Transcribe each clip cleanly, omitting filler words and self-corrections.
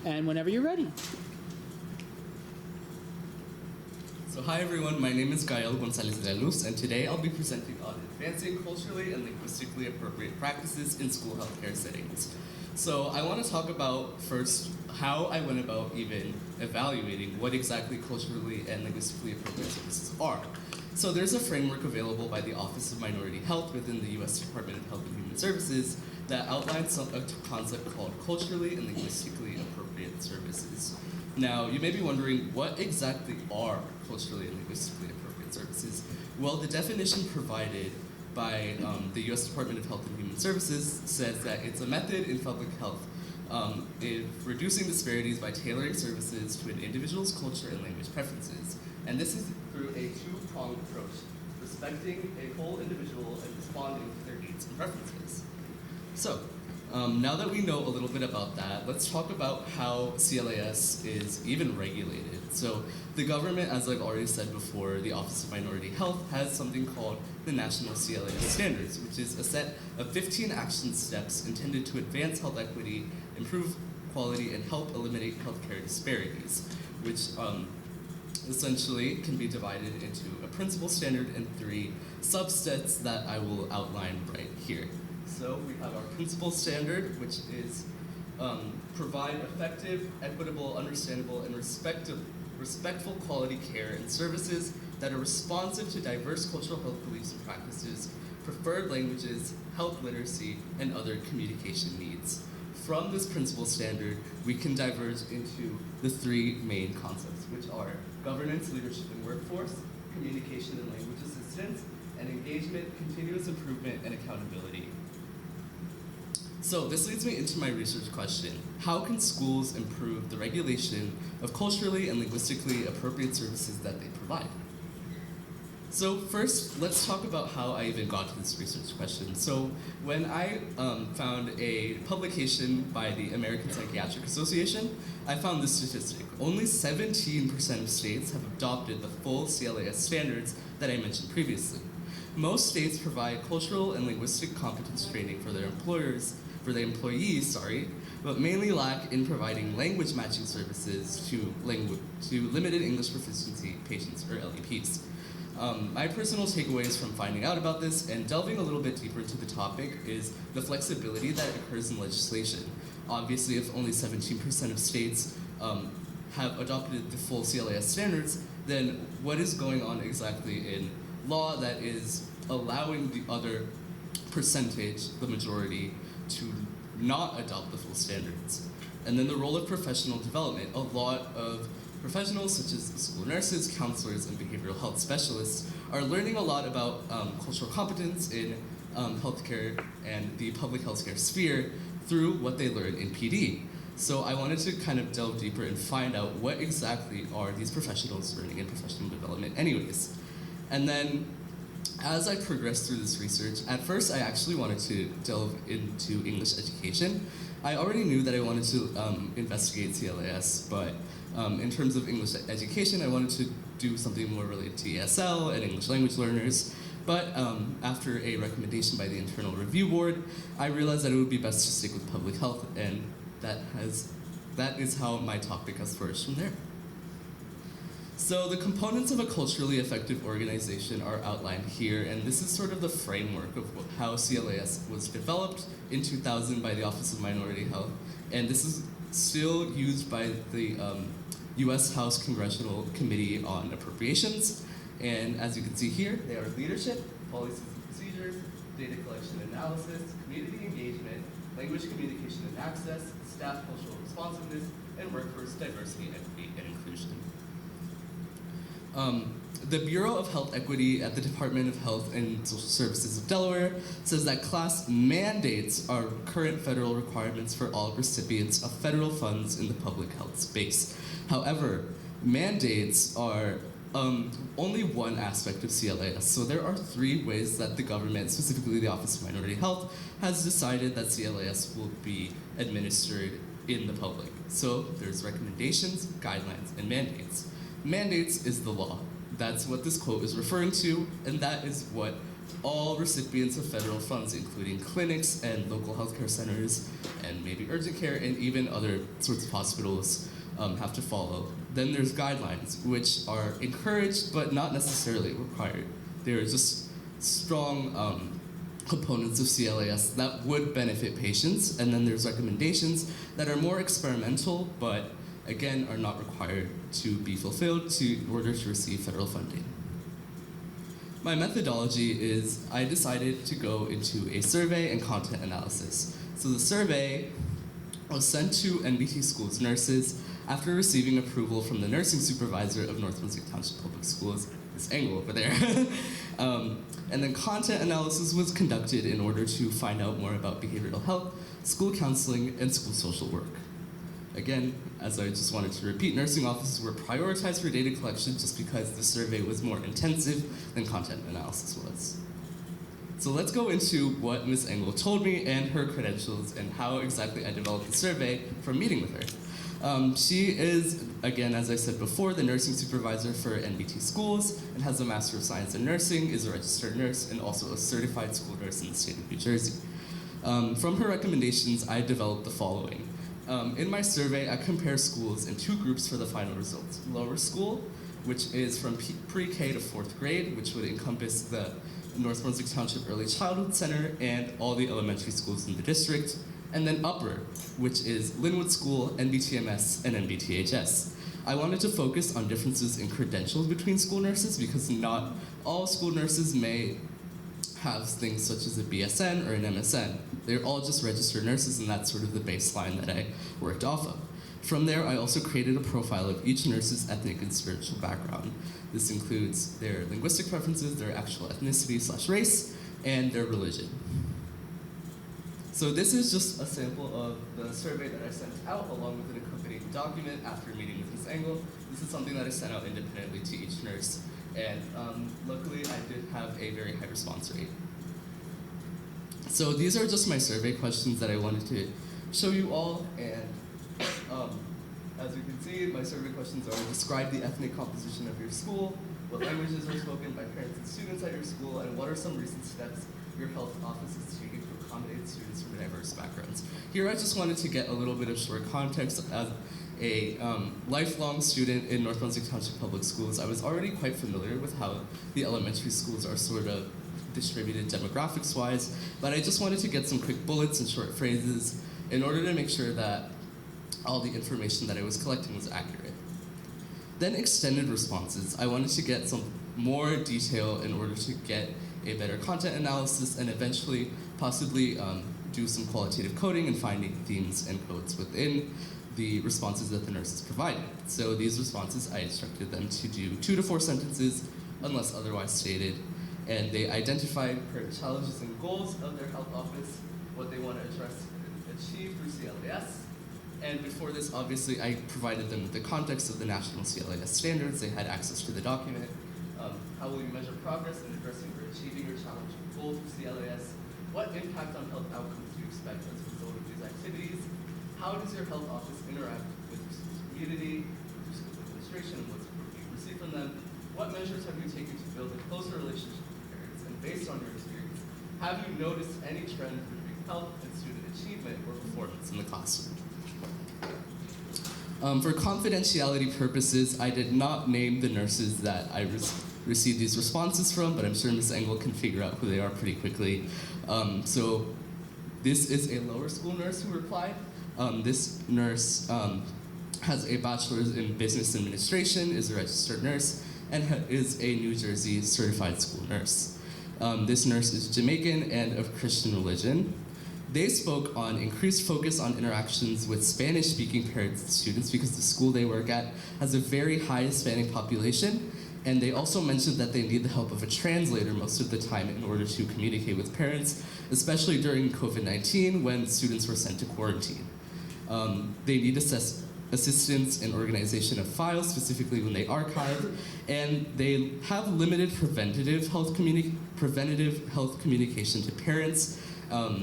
And whenever you're ready. So hi everyone, my name is Gael and today I'll be presenting on advancing culturally and linguistically appropriate practices in school healthcare settings. So I want to talk about first how I went about even evaluating what exactly culturally and linguistically appropriate services are. So there's a framework available by the Office of Minority Health within the U.S. Department of Health and Human Services that outlines a concept called culturally and linguistically appropriate services. Now, you may be wondering, what exactly are culturally and linguistically appropriate services? Well, the definition provided by the U.S. Department of Health and Human Services says that it's a method in public health in reducing disparities by tailoring services to an individual's culture and language preferences. And this is through a two-pronged approach, respecting a whole individual and responding to their needs and preferences. So, now that we know a little bit about that, let's talk about how CLAS is even regulated. So the government, as I've already said before, the Office of Minority Health has something called the National CLAS Standards, which is a set of 15 action steps intended to advance health equity, improve quality, and help eliminate healthcare disparities, which essentially can be divided into a principal standard and 3 subsets that I will outline right here. So we have our principal standard, which is provide effective, equitable, understandable, and respectful quality care and services that are responsive to diverse cultural health beliefs and practices, preferred languages, health literacy, and other communication needs. From this principal standard, we can diverge into the 3 main concepts, which are governance, leadership, and workforce, communication and language assistance, and engagement, continuous improvement, and accountability. So this leads me into my research question. How can schools improve the regulation of culturally and linguistically appropriate services that they provide? So first, let's talk about how I even got to this research question. So when I found a publication by the American Psychiatric Association, I found this statistic. Only 17% of states have adopted the full CLAS standards that I mentioned previously. Most states provide cultural and linguistic competence training for their employees, but mainly lack in providing language matching services to limited English proficiency patients, or LEPs. My personal takeaways from finding out about this and delving a little bit deeper into the topic is the flexibility that occurs in legislation. Obviously, if only 17% of states have adopted the full CLAS standards, then what is going on exactly in law that is allowing the other percentage, the majority, to not adopt the full standards? And then the role of professional development. A lot of professionals, such as school nurses, counselors, and behavioral health specialists, are learning a lot about cultural competence in healthcare and the public healthcare sphere through what they learn in PD. So I wanted to kind of delve deeper and find out what exactly are these professionals learning in professional development anyways. And then as I progressed through this research, at first I actually wanted to delve into English education. I already knew that I wanted to investigate CLAS, but in terms of English education, I wanted to do something more related to ESL and English language learners. But after a recommendation by the Internal Review Board, I realized that it would be best to stick with public health, and that is how my topic has flourished from there. So the components of a culturally effective organization are outlined here, and this is sort of the framework of how CLAS was developed in 2000 by the Office of Minority Health, and this is still used by the U.S. House Congressional Committee on Appropriations. And as you can see here, they are leadership, policies and procedures, data collection and analysis, community engagement, language communication and access, staff cultural responsiveness, and workforce diversity, equity, and inclusion. The Bureau of Health Equity at the Department of Health and Social Services of Delaware says that CLAS mandates are current federal requirements for all recipients of federal funds in the public health space. However, mandates are only one aspect of CLAS. So there are 3 ways that the government, specifically the Office of Minority Health, has decided that CLAS will be administered in the public. So there's recommendations, guidelines, and mandates. Mandates is the law. That's what this quote is referring to, and that is what all recipients of federal funds, including clinics and local healthcare centers, and maybe urgent care, and even other sorts of hospitals have to follow. Then there's guidelines, which are encouraged but not necessarily required. They're just strong components of CLAS that would benefit patients, and then there's recommendations that are more experimental, but again, are not required to be fulfilled in order to receive federal funding. My methodology is I decided to go into a survey and content analysis. So the survey was sent to NBT Schools nurses after receiving approval from the nursing supervisor of North Brunswick Township Public Schools, Ms. Engel over there. And then content analysis was conducted in order to find out more about behavioral health, school counseling, and school social work. Again, as I just wanted to repeat, nursing offices were prioritized for data collection just because the survey was more intensive than content analysis was. So let's go into what Ms. Engel told me and her credentials and how exactly I developed the survey from meeting with her. She is, again, as I said before, the nursing supervisor for NBT Schools and has a Master of Science in Nursing, is a registered nurse, and also a certified school nurse in the state of New Jersey. From her recommendations, I developed the following. In my survey, I compare schools in two groups for the final results. Lower school, which is from pre-K to 4th grade, which would encompass the North Brunswick Township Early Childhood Center and all the elementary schools in the district. And then upper, which is Linwood School, NBTMS, and NBTHS. I wanted to focus on differences in credentials between school nurses because not all school nurses may have things such as a BSN or an MSN. They're all just registered nurses, and that's sort of the baseline that I worked off of. From there, I also created a profile of each nurse's ethnic and spiritual background. This includes their linguistic preferences, their actual ethnicity/race, and their religion. So this is just a sample of the survey that I sent out along with an accompanying document after meeting with Ms. Engel. This is something that I sent out independently to each nurse, and luckily I did have a very high response rate. So these are just my survey questions that I wanted to show you all, and as you can see, my survey questions are: describe the ethnic composition of your school, what languages are spoken by parents and students at your school, and what are some recent steps your health office is taking to accommodate students from diverse backgrounds. Here I just wanted to get a little bit of short context. As a lifelong student in North Brunswick Township Public Schools, I was already quite familiar with how the elementary schools are sort of distributed demographics-wise, but I just wanted to get some quick bullets and short phrases in order to make sure that all the information that I was collecting was accurate. Then extended responses. I wanted to get some more detail in order to get a better content analysis and eventually possibly do some qualitative coding and finding themes and codes within the responses that the nurses provided. So these responses, I instructed them to do 2 to 4 sentences unless otherwise stated, and they identified current challenges and goals of their health office, what they want to address and achieve through CLAS. And before this, obviously, I provided them with the context of the national CLAS standards. They had access to the document. How will you measure progress in addressing or achieving your challenging goals through CLAS? What impact on health outcomes do you expect as a result of these activities? How does your health office interact with your school's community, with your school administration, and what support do you receive from them? What measures have you taken to build a closer relationship with parents? And based on your experience, have you noticed any trend between health and student achievement or performance in the classroom? For confidentiality purposes, I did not name the nurses that I received these responses from, but I'm sure Ms. Engel can figure out who they are pretty quickly. So this is a lower school nurse who replied. This nurse has a bachelor's in business administration, is a registered nurse, and is a New Jersey certified school nurse. This nurse is Jamaican and of Christian religion. They spoke on increased focus on interactions with Spanish-speaking parents and students because the school they work at has a very high Hispanic population, and they also mentioned that they need the help of a translator most of the time in order to communicate with parents, especially during COVID-19 when students were sent to quarantine. They need assistance in organization of files, specifically when they archive, and they have limited preventative health communication to parents,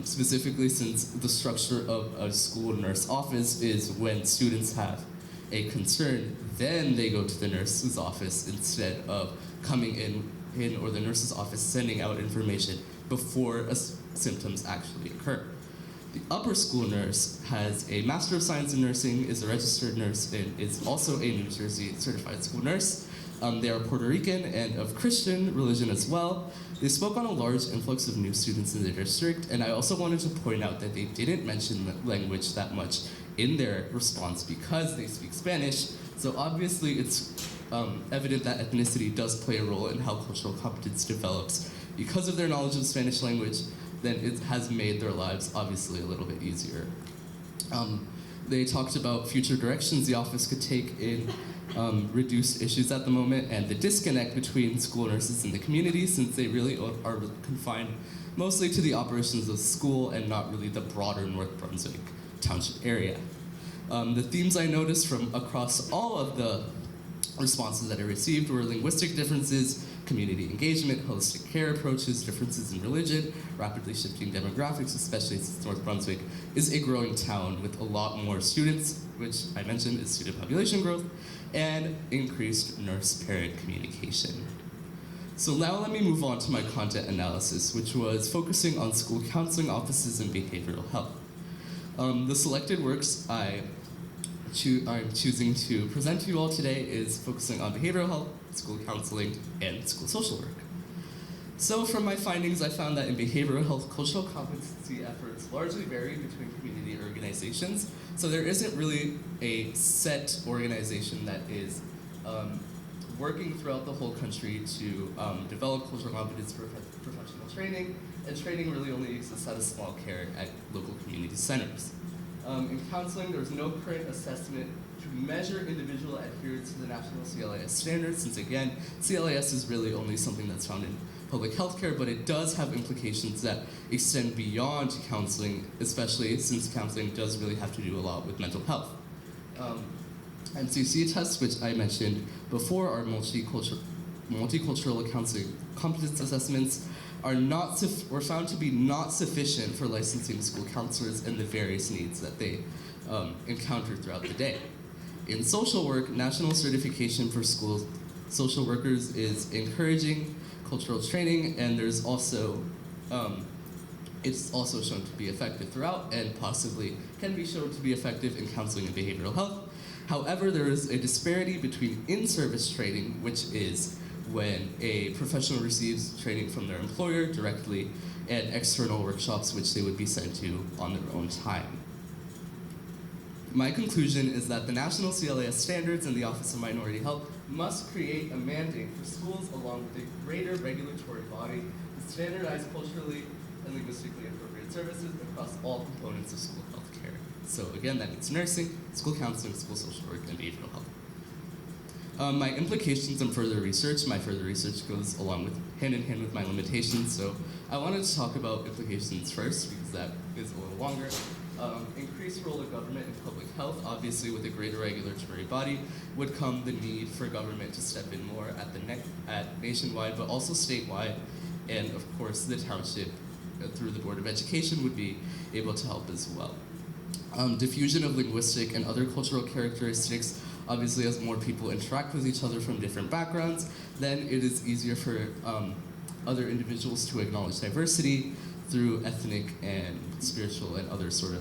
specifically since the structure of a school nurse office is when students have a concern, then they go to the nurse's office instead of coming in in or the nurse's office sending out information before symptoms actually occur. The upper school nurse has a Master of Science in Nursing, is a registered nurse, and is also a New Jersey certified school nurse. They are Puerto Rican and of Christian religion as well. They spoke on a large influx of new students in the district, and I also wanted to point out that they didn't mention the language that much in their response because they speak Spanish. So obviously it's evident that ethnicity does play a role in how cultural competence develops. Because of their knowledge of Spanish language, then it has made their lives obviously a little bit easier. They talked about future directions the office could take in reduced issues at the moment and the disconnect between school nurses and the community, since they really are confined mostly to the operations of school and not really the broader North Brunswick Township area. The themes I noticed from across all of the responses that I received were linguistic differences, community engagement, holistic care approaches, differences in religion, rapidly shifting demographics, especially since North Brunswick is a growing town with a lot more students, which I mentioned is student population growth, and increased nurse-parent communication. So now let me move on to my content analysis, which was focusing on school counseling offices and behavioral health. The selected works I'm choosing to present to you all today is focusing on behavioral health, school counseling, and school social work. So from my findings, I found that in behavioral health, cultural competency efforts largely vary between community organizations. So there isn't really a set organization that is working throughout the whole country to develop cultural competence for professional training, and training really only exists at a small care at local community centers. In counseling, there's no current assessment to measure individual adherence to the national CLAS standards, since again, CLAS is really only something that's found in public healthcare, but it does have implications that extend beyond counseling, especially since counseling does really have to do a lot with mental health. MCC tests, which I mentioned before, are multicultural counseling competence assessments, were found to be not sufficient for licensing school counselors and the various needs that they encounter throughout the day. In social work, national certification for school social workers is encouraging cultural training, and there's also, it's also shown to be effective throughout and possibly can be shown to be effective in counseling and behavioral health. However, there is a disparity between in-service training, which is when a professional receives training from their employer directly, and external workshops which they would be sent to on their own time. My conclusion is that the national CLAS standards and the Office of Minority Health must create a mandate for schools along with a greater regulatory body to standardize culturally and linguistically appropriate services across all components of school health care. So again, that means nursing, school counseling, school social work, and behavioral health. My implications and further research, my further research goes along with hand in hand with my limitations, so I wanted to talk about implications first because that is a little longer. Increased role of government in public health, obviously with a greater regulatory body, would come the need for government to step in more at nationwide, but also statewide, and of course the township through the Board of Education would be able to help as well. Diffusion of linguistic and other cultural characteristics, obviously as more people interact with each other from different backgrounds, then it is easier for other individuals to acknowledge diversity through ethnic and spiritual and other sort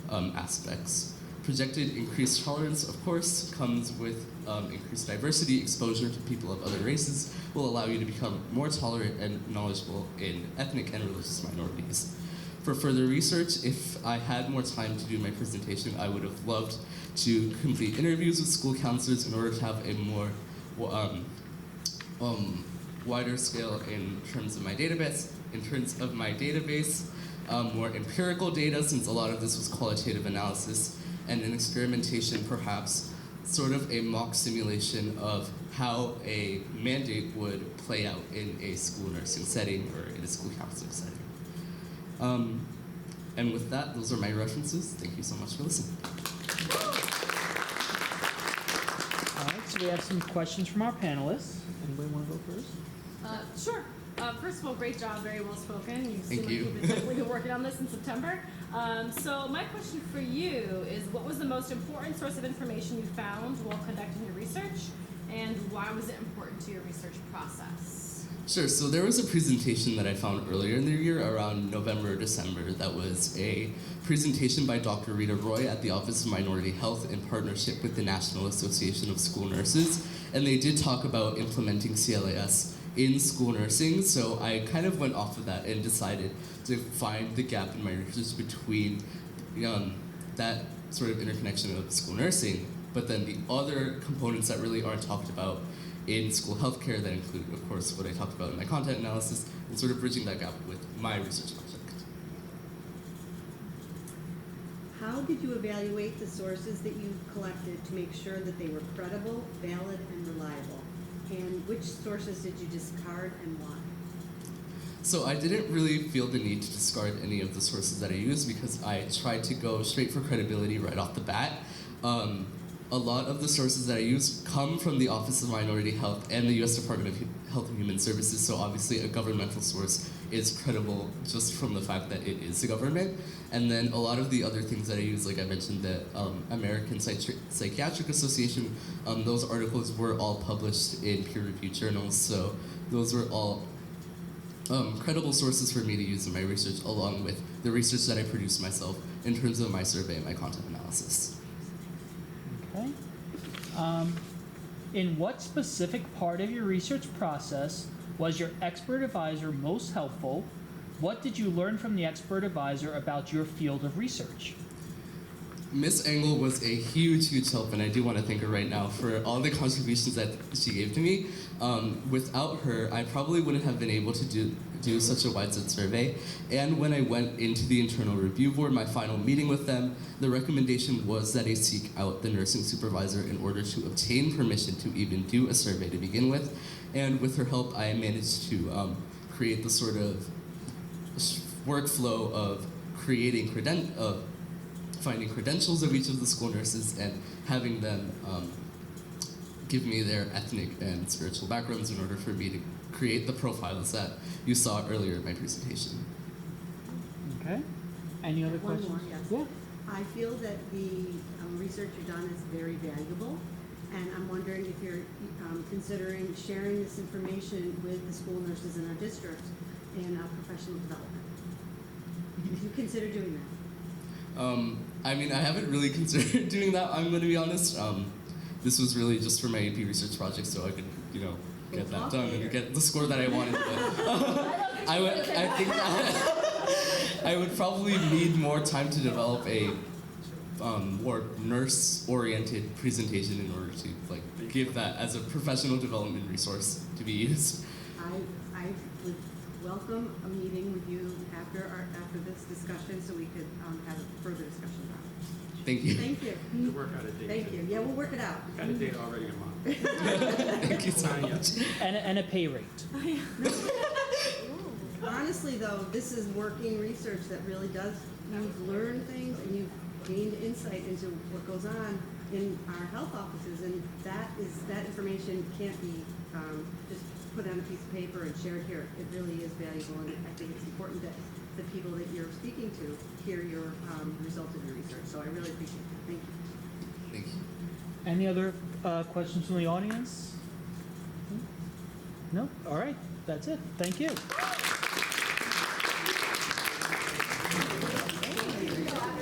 of aspects. Projected increased tolerance, of course, comes with increased diversity. Exposure to people of other races will allow you to become more tolerant and knowledgeable in ethnic and religious minorities. For further research, if I had more time to do my presentation, I would have loved to complete interviews with school counselors in order to have a more wider scale in terms of my database. More empirical data, since a lot of this was qualitative analysis, and an experimentation, perhaps, sort of a mock simulation of how a mandate would play out in a school nursing setting or in a school counseling setting. And with that, those are my references. Thank you so much for listening. All right, so we have some questions from our panelists. Anybody want to go first? Sure. First of all, great job, very well spoken. You seem Thank like you. you've been definitely working on this in September. So my question for you is, what was the most important source of information you found while conducting your research, and why was it important to your research process? Sure. So there was a presentation that I found earlier in the year, around November or December, that was a presentation by Dr. Rita Roy at the Office of Minority Health in partnership with the National Association of School Nurses. And they did talk about implementing CLAS in school nursing. So I kind of went off of that and decided to find the gap in my research between that sort of interconnection of school nursing, but then the other components that really aren't talked about in school healthcare that include, of course, what I talked about in my content analysis, and sort of bridging that gap with my research project. How did you evaluate the sources that you collected to make sure that they were credible, valid, and reliable? And which sources did you discard and why? So I didn't really feel the need to discard any of the sources that I used because I tried to go straight for credibility right off the bat. A lot of the sources that I use come from the Office of Minority Health and the U.S. Department of Health and Human Services, so obviously a governmental source is credible just from the fact that it is the government. And then a lot of the other things that I use, like I mentioned, the American Psychiatric Association, those articles were all published in peer-reviewed journals, so those were all credible sources for me to use in my research, along with the research that I produced myself in terms of my survey and my content analysis. Okay. In what specific part of your research process was your expert advisor most helpful? What did you learn from the expert advisor about your field of research? Miss Engel was a huge, huge help, and I do want to thank her right now for all the contributions that she gave to me. Without her, I probably wouldn't have been able to do such a widespread survey. And when I went into the internal review board, my final meeting with them, the recommendation was that I seek out the nursing supervisor in order to obtain permission to even do a survey to begin with. And with her help, I managed to create the sort of workflow of finding credentials of each of the school nurses and having them give me their ethnic and spiritual backgrounds in order for me to create the profiles that you saw earlier in my presentation. Okay. Any other One questions? more, yes. Yeah. I feel that the research you've done is very valuable, and I'm wondering if you're considering sharing this information with the school nurses in our district in professional development. Did you consider doing that? I mean, I haven't really considered doing that, I'm going to be honest. This was really just for my AP research project, so I could, get that done and get the score that I wanted. But I think I would probably need more time to develop a more nurse-oriented presentation in order to give that as a professional development resource to be used. I would welcome a meeting with you after this discussion so we could have a further discussion about it. Thank you. Thank you. To work out a date. Thank you. Yeah, we'll work it out. Got a date already in mind. Thank you so Not yet. much. And a pay rate. Honestly, though, this is working research that really does, you've learned things and you've gained insight into what goes on in our health offices, and that information can't be just put on a piece of paper and shared here. It really is valuable, and I think it's important that the people that you're speaking to hear your results of your research. So I really appreciate it. Thank you. Thank you. Any other questions from the audience? No? All right. That's it. Thank you.